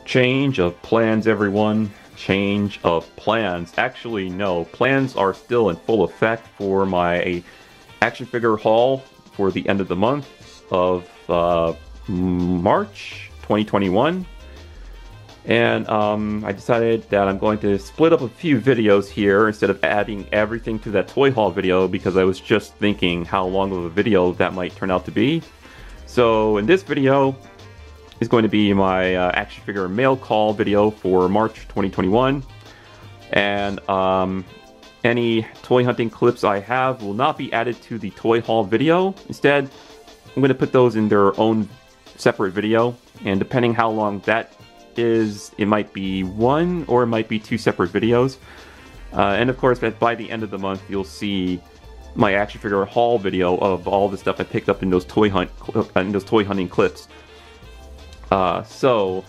Change of plans, everyone. Change of plans. Actually, no. Plans are still in full effect for my action figure haul for the end of the month of March 2021. And I decided that I'm going to split up a few videos here instead of adding everything to that toy haul video, because I was just thinking how long of a video that might turn out to be. So in this video is going to be my action figure mail call video for March 2021. And any toy hunting clips I have will not be added to the toy haul video. Instead, I'm going to put those in their own separate video. And depending how long that is, it might be one or it might be two separate videos. And of course, by the end of the month, you'll see my action figure haul video of all the stuff I picked up in those toy hunting clips. So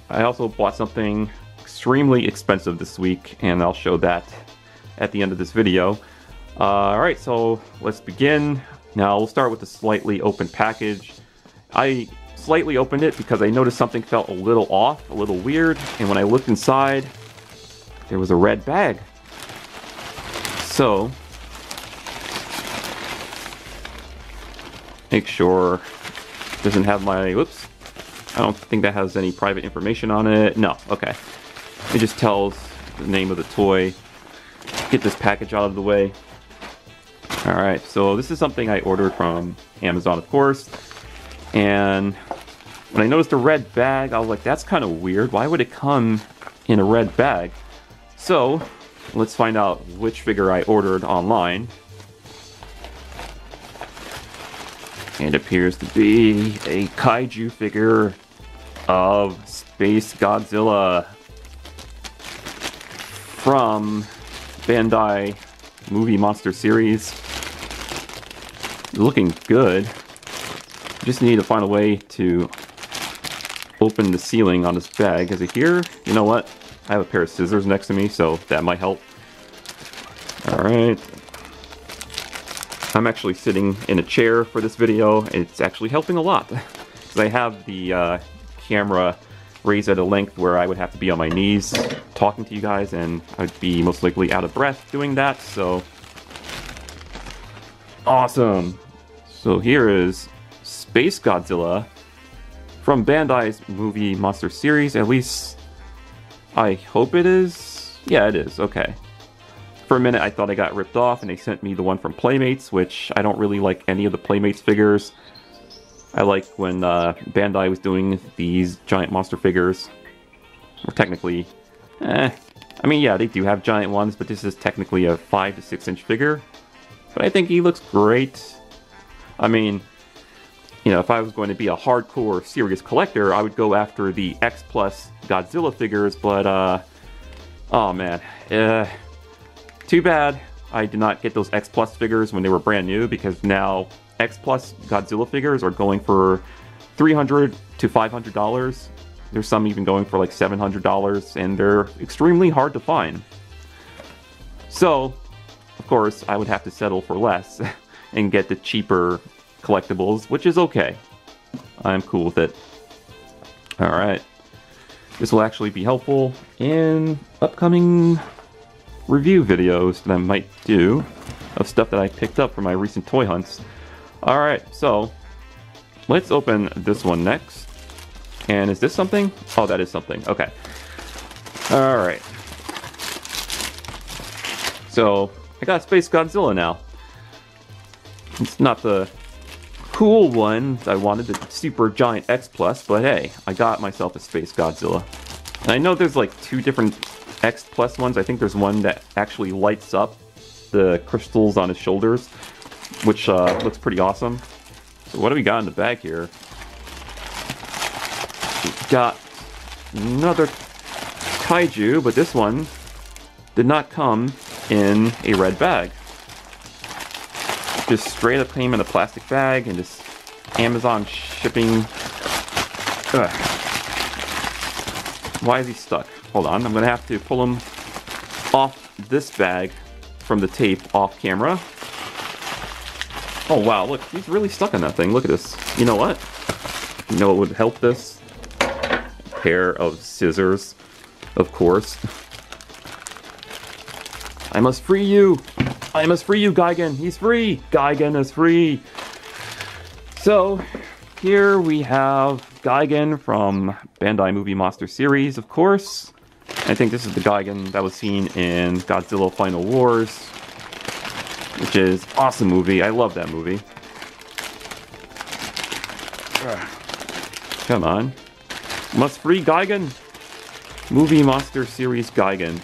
I also bought something extremely expensive this week, and I'll show that at the end of this video. Alright, so let's begin. Now we'll start with the slightly open package. I slightly opened it because I noticed something felt a little off, a little weird, and when I looked inside, there was a red bag. So, make sure it doesn't have my, whoops, I don't think that has any private information on it. No, okay. It just tells the name of the toy. Get this package out of the way. Alright, so this is something I ordered from Amazon, of course. And when I noticed a red bag, I was like, that's kind of weird. Why would it come in a red bag? So, let's find out which figure I ordered online. It appears to be a kaiju figure of Space Godzilla from Bandai Movie Monster Series. Looking good. Just need to find a way to open the sealing on this bag. Is it here? You know what? I have a pair of scissors next to me, so that might help. Alright. I'm actually sitting in a chair for this video. It's actually helping a lot. Because I have the camera raised at a length where I would have to be on my knees talking to you guys, and I'd be most likely out of breath doing that, so... Awesome! So here is Space Godzilla from Bandai's Movie Monster Series. At least I hope it is. Yeah, it is. Okay. For a minute I thought I got ripped off and they sent me the one from Playmates, which I don't really like any of the Playmates figures. I like when Bandai was doing these giant monster figures. Or technically, I mean, yeah, they do have giant ones, but this is technically a 5 to 6 inch figure. But I think he looks great. I mean, you know, if I was going to be a hardcore serious collector, I would go after the X Plus Godzilla figures, but, oh man. Too bad I did not get those X Plus figures when they were brand new, because now X Plus Godzilla figures are going for $300 to $500. There's some even going for like $700, and they're extremely hard to find. So, of course, I would have to settle for less and get the cheaper collectibles, which is okay. I'm cool with it. Alright. This will actually be helpful in upcoming review videos that I might do of stuff that I picked up from my recent toy hunts. Alright, so let's open this one next. And is this something? Oh, that is something. Okay. Alright. So, I got Space Godzilla now. It's not the cool one I wanted, the super giant X Plus, but hey, I got myself a Space Godzilla. And I know there's like two different X Plus ones. I think there's one that actually lights up the crystals on his shoulders, which looks pretty awesome. So what do we got in the bag here? We've got another kaiju, but this one did not come in a red bag. Just straight up came in a plastic bag and just Amazon shipping. Ugh. Why is he stuck? Hold on, I'm gonna have to pull him off this bag from the tape off camera. Oh wow, look, he's really stuck on that thing. Look at this. You know what? You know what would help this? pair of scissors, of course. I must free you! I must free you, Gigan! He's free! Gigan is free! So, here we have Gigan from Bandai Movie Monster series, of course. I think this is the Gigan that was seen in Godzilla Final Wars, which is an awesome movie. I love that movie. Come on. Must free Gigan! Movie Monster series Gigan.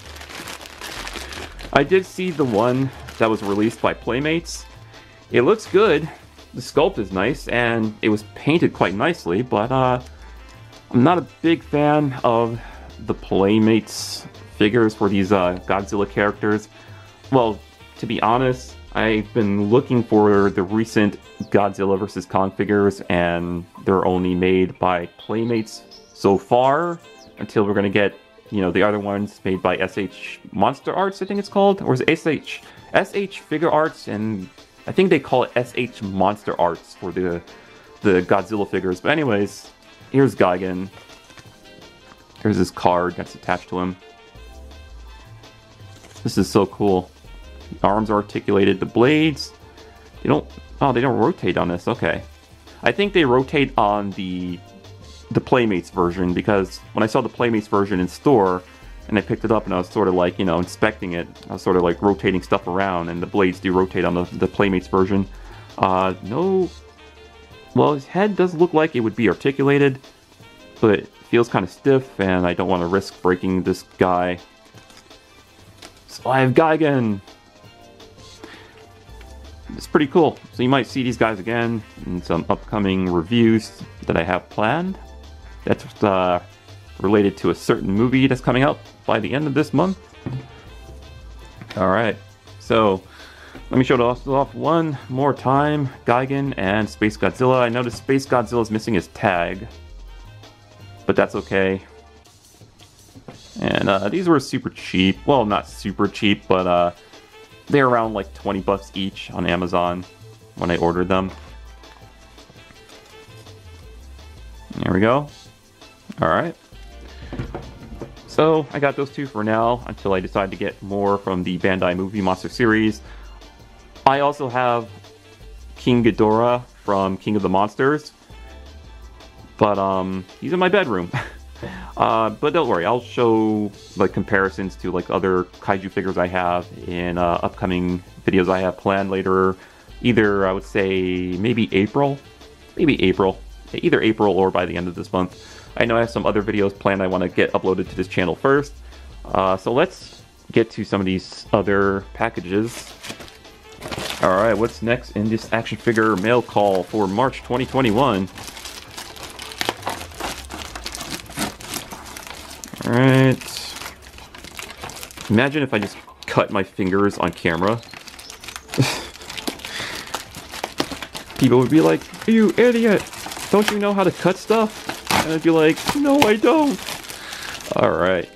I did see the one that was released by Playmates. It looks good. The sculpt is nice, and it was painted quite nicely, but I'm not a big fan of the Playmates figures for these Godzilla characters. Well, to be honest, I've been looking for the recent Godzilla vs. Kong figures, and they're only made by Playmates so far, until we're going to get, you know, the other ones made by SH Monster Arts, I think it's called, or is it SH Figure Arts, and I think they call it SH Monster Arts for the Godzilla figures. But anyways, here's Gigan. Here's his card that's attached to him. This is so cool. The arms are articulated. The blades, they don't rotate on this. Okay. I think they rotate on the Playmates version, because when I saw the Playmates version in store and I picked it up and I was sort of like, you know, inspecting it, I was sort of like rotating stuff around, and the blades do rotate on the Playmates version. No, well, his head does look like it would be articulated, but it feels kind of stiff, and I don't want to risk breaking this guy. So I have Gigan. It's pretty cool. So you might see these guys again in some upcoming reviews that I have planned. That's related to a certain movie that's coming out by the end of this month. Alright, so let me show this off one more time. Gigan and Space Godzilla. I noticed Space Godzilla is missing his tag, but that's okay. And these were super cheap. Well, not super cheap, but they're around like 20 bucks each on Amazon when I ordered them. There we go. Alright. So, I got those two for now until I decide to get more from the Bandai Movie Monster series. I also have King Ghidorah from King of the Monsters, but he's in my bedroom. But don't worry, I'll show like comparisons to like other kaiju figures I have in upcoming videos I have planned later. Either, I would say, maybe April. Either April or by the end of this month. I know I have some other videos planned I want to get uploaded to this channel first. So let's get to some of these other packages. Alright, what's next in this action figure mail call for March 2021? Alright. Imagine if I just cut my fingers on camera. People would be like, "You idiot! Don't you know how to cut stuff?" And I'd be like, "No, I don't." Alright.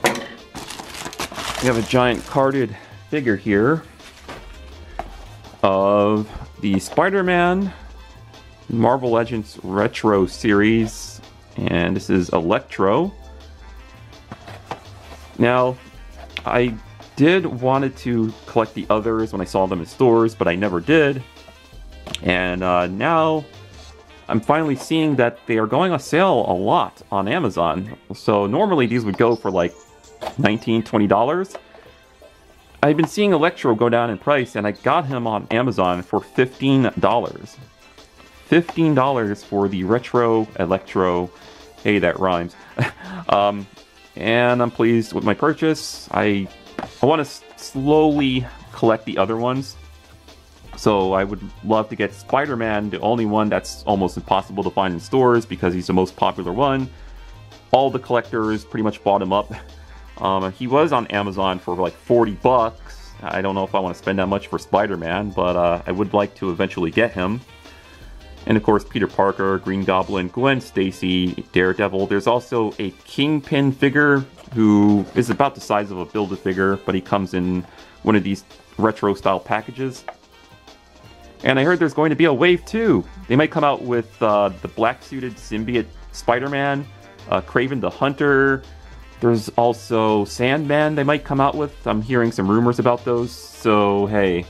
We have a giant carded figure here of the SpiderMan Marvel Legends Retro series. And this is Electro. Now, I did wanted to collect the others when I saw them in stores, but I never did. And now I'm finally seeing that they are going on sale a lot on Amazon. So normally these would go for like $19, $20. I've been seeing Electro go down in price, and I got him on Amazon for $15. $15 for the Retro Electro. Hey, that rhymes. And I'm pleased with my purchase. I want to slowly collect the other ones. So I would love to get Spider-Man, the only one that's almost impossible to find in stores because he's the most popular one. All the collectors pretty much bought him up. He was on Amazon for like 40 bucks. I don't know if I want to spend that much for Spider-Man, but I would like to eventually get him. And of course, Peter Parker, Green Goblin, Gwen Stacy, Daredevil. There's also a Kingpin figure who is about the size of a Build-A-Figure, but he comes in one of these retro-style packages. And I heard there's going to be a Wave 2. They might come out with the black-suited symbiote Spider-Man Kraven the Hunter. There's also Sandman they might come out with. I'm hearing some rumors about those. So, hey,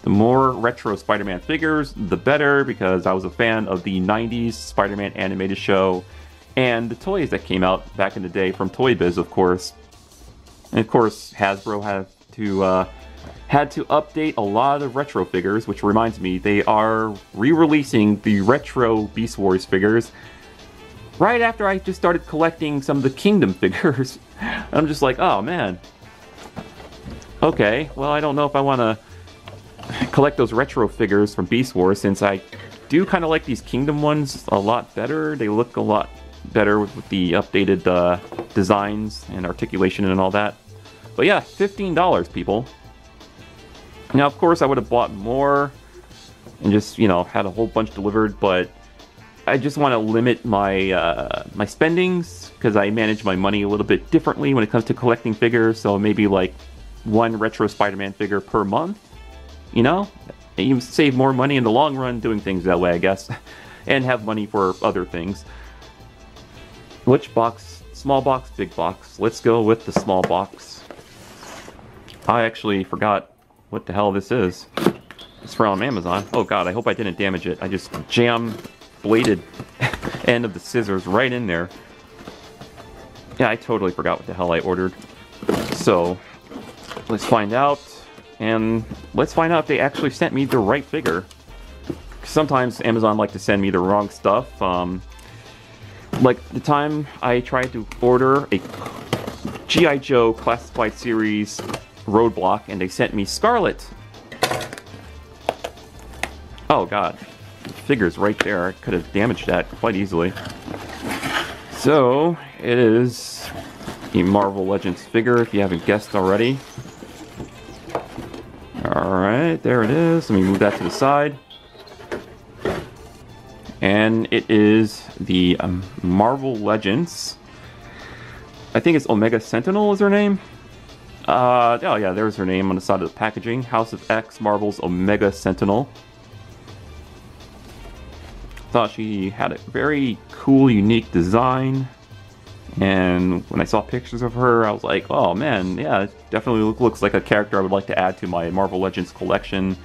the more retro Spider-Man figures, the better, because I was a fan of the 90s Spider-Man animated show and the toys that came out back in the day from Toy Biz, of course. And of course, Hasbro had to update a lot of retro figures, which reminds me, they are re-releasing the retro Beast Wars figures right after I just started collecting some of the Kingdom figures. I'm just like, oh man. Okay, well, I don't know if I want to collect those retro figures from Beast Wars, since I do kind of like these Kingdom ones a lot better. They look a lot better with the updated designs and articulation and all that. But yeah, $15, people. Now, of course, I would have bought more and just, you know, had a whole bunch delivered, but I just want to limit my my spendings, because I manage my money a little bit differently when it comes to collecting figures. So maybe like one retro Spider-Man figure per month, you know? You save more money in the long run doing things that way, I guess, and have money for other things. Which box? Small box, big box? Let's go with the small box. I actually forgot what the hell this is. It's from Amazon. Oh god, I hope I didn't damage it. I just jammed bladed end of the scissors right in there. Yeah, I totally forgot what the hell I ordered. So, let's find out. And let's find out if they actually sent me the right figure. Sometimes Amazon like to send me the wrong stuff. Like the time I tried to order a G.I. Joe Classified Series Roadblock, and they sent me Scarlet. Oh god, the figure's right there. I could have damaged that quite easily. So, it is a Marvel Legends figure, if you haven't guessed already. Alright, there it is. Let me move that to the side. And it is the Marvel Legends. I think it's Omega Sentinel is her name. Oh yeah, there's her name on the side of the packaging. House of X, Marvel's Omega Sentinel. Thought she had a very cool, unique design. And when I saw pictures of her, I was like, oh man, yeah, it definitely looks like a character I would like to add to my Marvel Legends collection.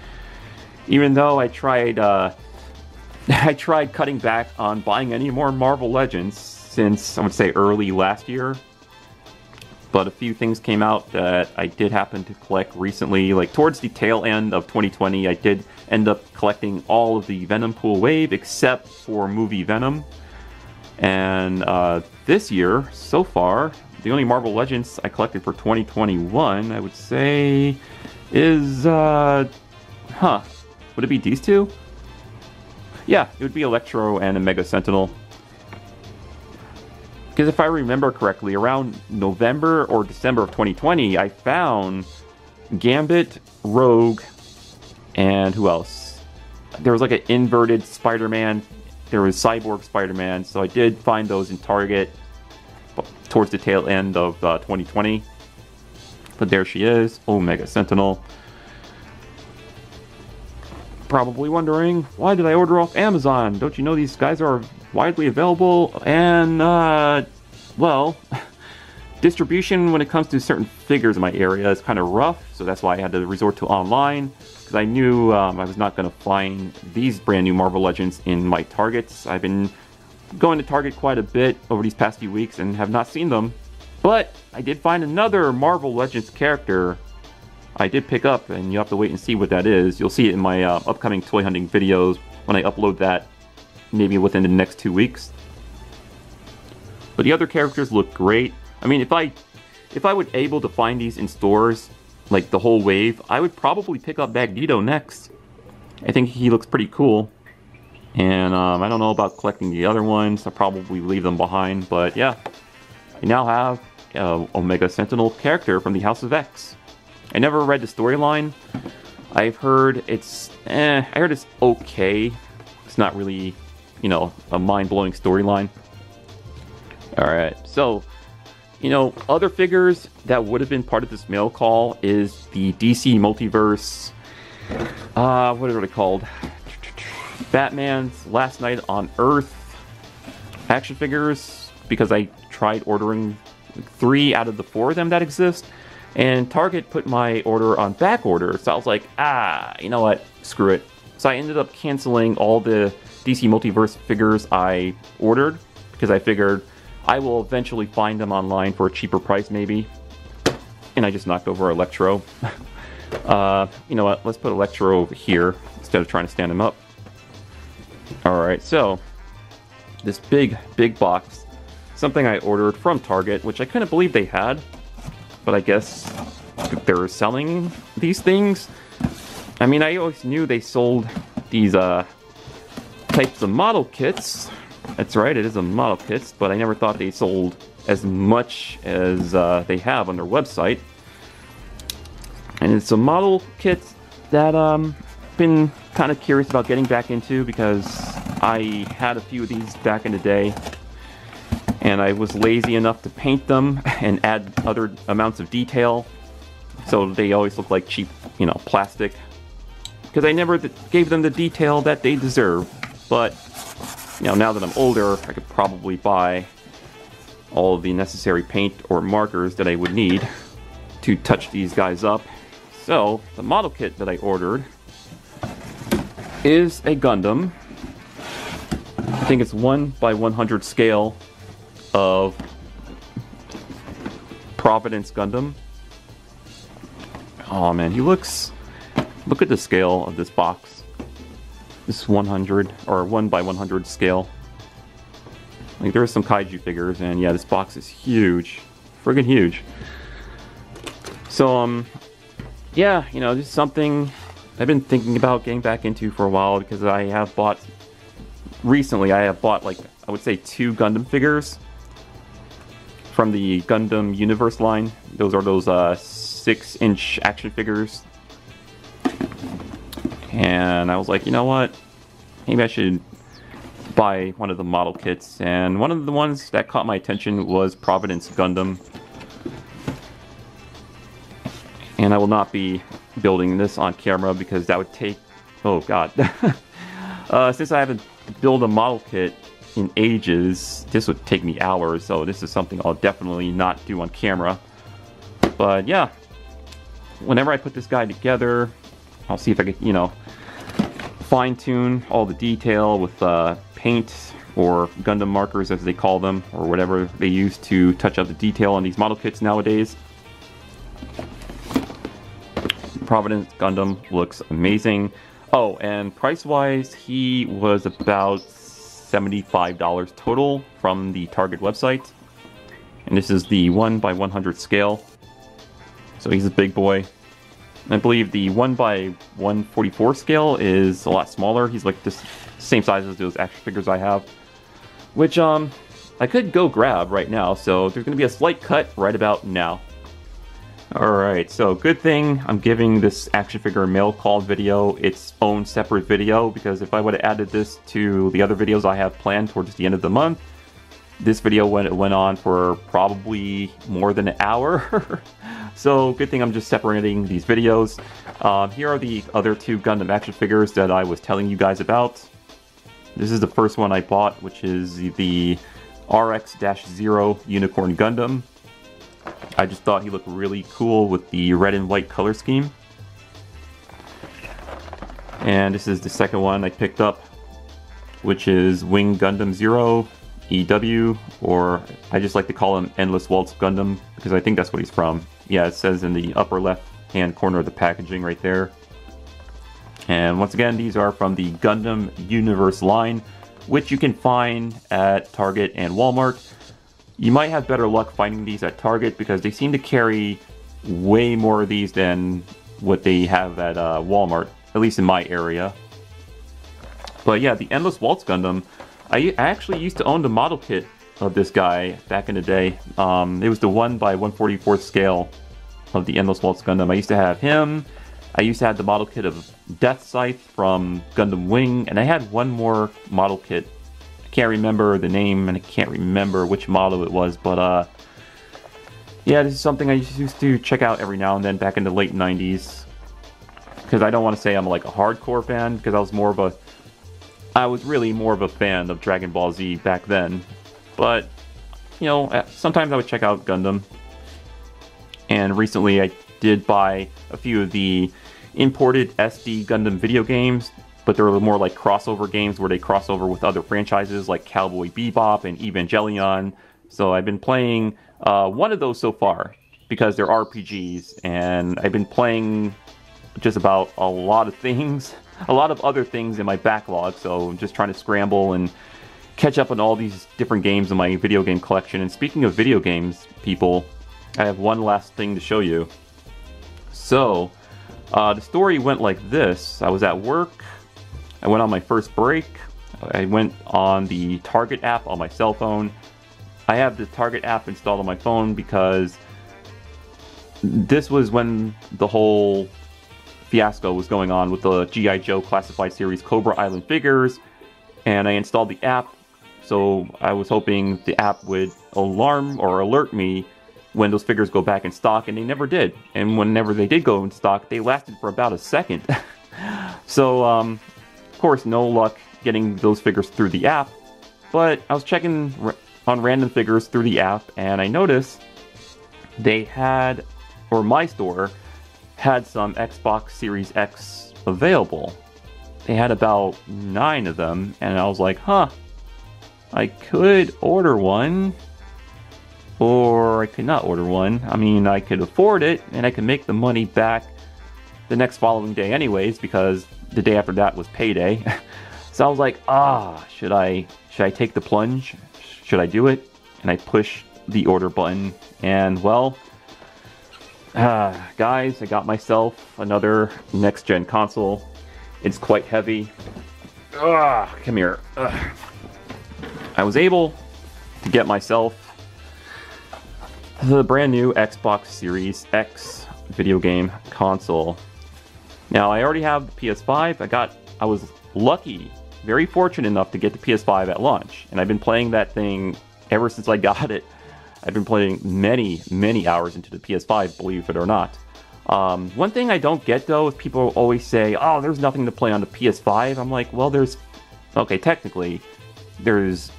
Even though I tried cutting back on buying any more Marvel Legends since, I would say, early last year. But a few things came out that I did happen to collect recently. Like towards the tail end of 2020, I did end up collecting all of the Venom Pool Wave except for movie Venom. And this year, so far, the only Marvel Legends I collected for 2021, I would say, is, would it be these two? Yeah, it would be Electro and Omega Sentinel. Because if I remember correctly, around November or December of 2020, I found Gambit, Rogue, and who else? There was like an inverted Spider-Man. There was Cyborg Spider-Man. So I did find those in Target towards the tail end of 2020. But there she is, Omega Sentinel. Probably wondering, why did I order off Amazon? Don't you know these guys are widely available? And, well, distribution when it comes to certain figures in my area is kind of rough, so that's why I had to resort to online, because I knew I was not going to find these brand new Marvel Legends in my Targets. I've been going to Target quite a bit over these past few weeks and have not seen them. But I did find another Marvel Legends character I did pick up, and you have to wait and see what that is. You'll see it in my upcoming toy hunting videos when I upload that, maybe within the next 2 weeks. But the other characters look great. I mean, if I were able to find these in stores, like the whole wave, I would probably pick up Magneto next. I think he looks pretty cool. And I don't know about collecting the other ones. I'll probably leave them behind. But yeah, I now have Omega Sentinel character from the House of X. I never read the storyline. I've heard it's, I heard it's okay. It's not really, you know, a mind-blowing storyline. Alright, so, you know, other figures that would have been part of this mail call is the DC Multiverse, what are they called? Batman's Last Night on Earth. I action figures because I tried ordering 3 out of the 4 of them that exist, and Target put my order on back order, so I was like, you know what, screw it. So I ended up canceling all the DC Multiverse figures I ordered because I figured I will eventually find them online for a cheaper price maybe. And I just knocked over Electro. You know what, let's put Electro over here instead of trying to stand him up. Alright, so this big box, something I ordered from Target, which I couldn't believe they had, but I guess they're selling these things. I mean, I always knew they sold these types of model kits. That's right, it is a model kits, but I never thought they sold as much as they have on their website. And it's a model kit that been kind of curious about getting back into because I had a few of these back in the day, and I was lazy enough to paint them and add other amounts of detail, so they always look like cheap, you know, plastic. Because I never gave them the detail that they deserve. But, you know, now that I'm older, I could probably buy all of the necessary paint or markers that I would need to touch these guys up. So, the model kit that I ordered is a Gundam. I think it's 1/100 scale of Providence Gundam. Oh man, he looks... Look at the scale of this box. This 100 or 1/100 scale. Like, there's some kaiju figures, and yeah, this box is huge, friggin' huge. So yeah, you know, this is something I've been thinking about getting back into for a while because I have bought like, I would say 2 Gundam figures from the Gundam Universe line. Those are those 6-inch action figures. And I was like, you know what? Maybe I should buy one of the model kits. And one of the ones that caught my attention was Providence Gundam. And I will not be building this on camera because that would take... Oh god. Since I haven't built a model kit in ages, this would take me hours. So this is something I'll definitely not do on camera. But yeah, whenever I put this guy together, I'll see if I can, you know, fine-tune all the detail with paint or Gundam markers, as they call them, or whatever they use to touch up the detail on these model kits nowadays. Providence Gundam looks amazing. Oh, and price-wise, he was about $75 total from the Target website. And this is the 1/100 scale. So he's a big boy. I believe the 1/144 scale is a lot smaller. He's like the same size as those action figures I have. Which, I could go grab right now, so there's going to be a slight cut right about now. Alright, so good thing I'm giving this action figure mail call video its own separate video, because if I would have added this to the other videos I have planned towards the end of the month, this video went on for probably more than an hour. So good thing I'm just separating these videos. Here are the other 2 Gundam action figures that I was telling you guys about. This is the first one I bought, which is the RX-0 Unicorn Gundam. I just thought he looked really cool with the red and white color scheme. And this is the second one I picked up, which is Wing Gundam 0 EW, or I just like to call him Endless Waltz Gundam, because I think that's what he's from. Yeah, it says in the upper left hand corner of the packaging right there. And once again, these are from the Gundam Universe line, which you can find at Target and Walmart. You might have better luck finding these at Target because they seem to carry way more of these than what they have at Walmart, at least in my area. But yeah, the Endless Waltz Gundam, I actually used to own the model kit of this guy back in the day. It was the 1/144 scale of the Endless Waltz Gundam. I used to have him. I used to have the model kit of Death Scythe from Gundam Wing, and I had one more model kit. I can't remember the name, and I can't remember which model it was, but yeah, this is something I used to check out every now and then back in the late 90s. Because I don't want to say I'm like a hardcore fan, because I was really more of a fan of Dragon Ball Z back then. but you know, sometimes I would check out Gundam. And recently I did buy a few of the imported SD Gundam video games, but they were more like crossover games where they cross over with other franchises like Cowboy Bebop and Evangelion. So I've been playing one of those so far because they're RPGs, and I've been playing just about a lot of things, a lot of other things in my backlog, so I'm just trying to scramble and catch up on all these different games in my video game collection. And speaking of video games, people, I have one last thing to show you. So, the story went like this. I was at work, I went on my first break, I went on the Target app on my cell phone. I have the Target app installed on my phone because this was when the whole fiasco was going on with the G.I. Joe Classified Series Cobra Island figures, and I installed the app, so I was hoping the app would alarm or alert me when those figures go back in stock, and they never did. And whenever they did go in stock, they lasted for about a second. So, of course, no luck getting those figures through the app, but I was checking on random figures through the app, and I noticed they had, or my store had some Xbox Series X available. They had about 9 of them, and I was like, huh, I could order one, or I could not order one. I mean, I could afford it, and I could make the money back the next following day anyways, because the day after that was payday. So I was like, should I take the plunge? Should I do it? And I push the order button, and well, guys, I got myself another next-gen console. It's quite heavy. Come here. I was able to get myself the brand new Xbox Series X video game console. Now, I already have the PS5. I was lucky, very fortunate enough to get the PS5 at launch, and I've been playing that thing ever since I got it. I've been playing many, many hours into the PS5, believe it or not. One thing I don't get, though, is people always say, oh, there's nothing to play on the PS5. I'm like, well, okay, technically, there's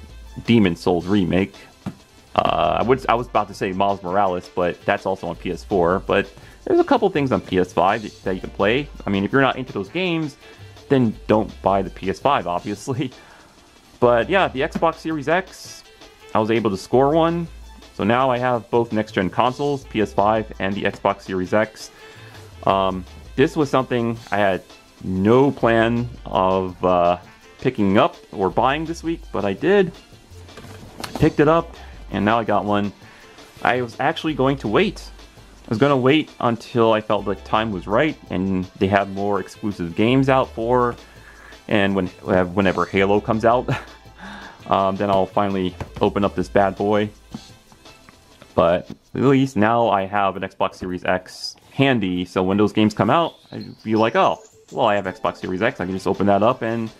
Demon's Souls Remake. I was about to say Miles Morales, but that's also on PS4. But there's a couple things on PS5 that you can play. I mean, if you're not into those games, then don't buy the PS5, obviously. But yeah, the Xbox Series X, I was able to score one. So now I have both next-gen consoles, PS5 and the Xbox Series X. This was something I had no plan of picking up or buying this week, but I did. Picked it up, and now I got one. I was actually going to wait. I was going to wait until I felt like time was right, and they have more exclusive games out for, and whenever Halo comes out, then I'll finally open up this bad boy. But at least now I have an Xbox Series X handy, so when those games come out, I'd be like, oh, well, I have Xbox Series X, I can just open that up and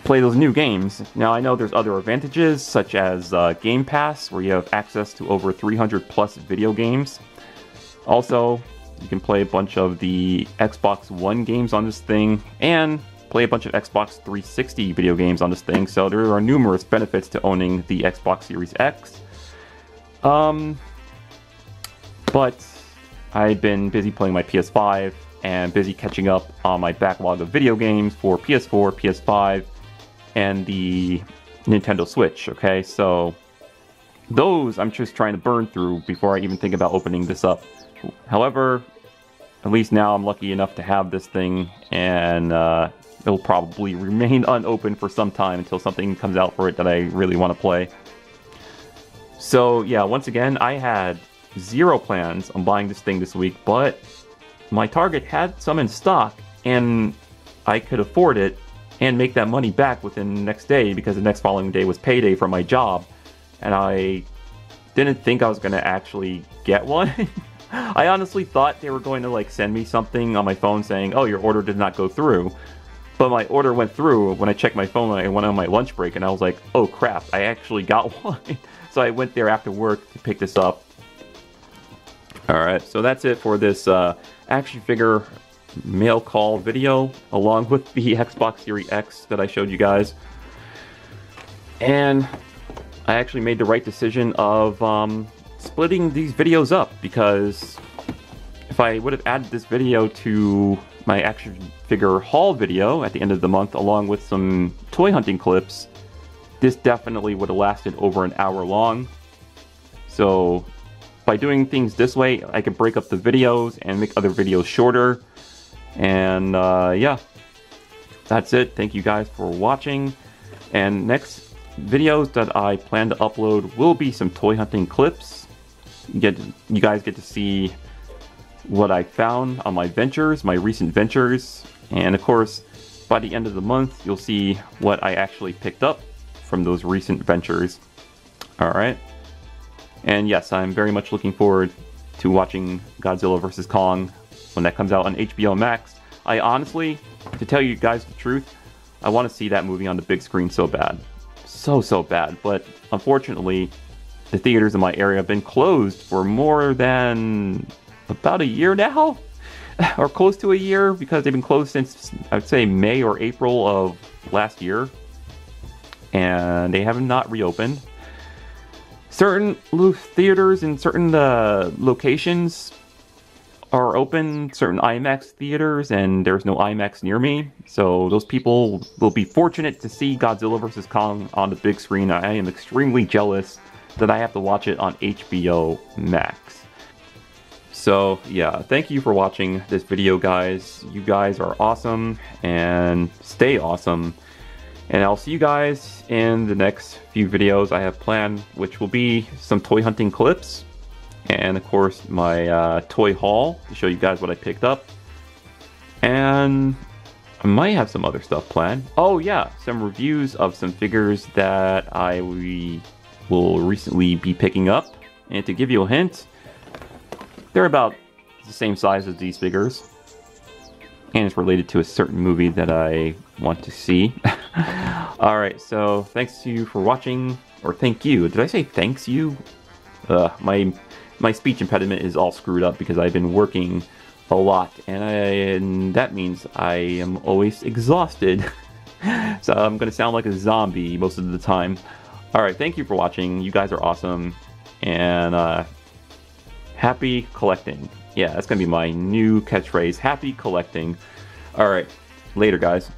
play those new games. Now, I know there's other advantages, such as Game Pass, where you have access to over 300 plus video games. Also, you can play a bunch of the Xbox One games on this thing, and play a bunch of Xbox 360 video games on this thing, so there are numerous benefits to owning the Xbox Series X. But I've been busy playing my PS5 and busy catching up on my backlog of video games for PS4, PS5, and the Nintendo Switch, okay? So those I'm just trying to burn through before I even think about opening this up. However, at least now I'm lucky enough to have this thing, and it'll probably remain unopened for some time until something comes out for it that I really want to play. So yeah, once again, I had zero plans on buying this thing this week, but my Target had some in stock, and I could afford it and make that money back within the next day, because the next following day was payday for my job, and I didn't think I was going to actually get one. I honestly thought they were going to like send me something on my phone saying, oh, your order did not go through. But my order went through when I checked my phone when I went on my lunch break, and I was like, oh crap, I actually got one. So I went there after work to pick this up. Alright, so that's it for this action figure mail call video, along with the Xbox Series X that I showed you guys. And I actually made the right decision of splitting these videos up, because if I would have added this video to my action figure haul video at the end of the month along with some toy hunting clips, this definitely would have lasted over an hour long. So by doing things this way, I can break up the videos and make other videos shorter. And yeah, that's it. Thank you guys for watching. And next videos that I plan to upload will be some toy hunting clips. You guys get to see what I found on my ventures, my recent ventures. And of course, by the end of the month, you'll see what I actually picked up from those recent ventures. Alright. And yes, I'm very much looking forward to watching Godzilla vs. Kong when that comes out on HBO Max. I honestly, to tell you guys the truth, I want to see that movie on the big screen so bad. So bad. But unfortunately, the theaters in my area have been closed for more than about a year now, or close to a year, because they've been closed since, I'd say, May or April of last year, and they have not reopened. Certain theaters in certain locations are open, certain IMAX theaters, and there's no IMAX near me, so those people will be fortunate to see Godzilla vs. Kong on the big screen. I am extremely jealous that I have to watch it on HBO Max. So yeah, thank you for watching this video, guys. You guys are awesome, and stay awesome. And I'll see you guys in the next few videos I have planned, which will be some toy hunting clips, and of course my toy haul to show you guys what I picked up. And I might have some other stuff planned. Oh yeah, some reviews of some figures that I will recently be picking up. And to give you a hint, they're about the same size as these figures, and it's related to a certain movie that I want to see. Alright, so thanks to you for watching, or thank you. Did I say thanks you? My speech impediment is all screwed up because I've been working a lot, and that means I am always exhausted. So I'm gonna sound like a zombie most of the time. Alright, thank you for watching. You guys are awesome, and happy collecting. Yeah, that's gonna be my new catchphrase. Happy collecting. Alright, later guys.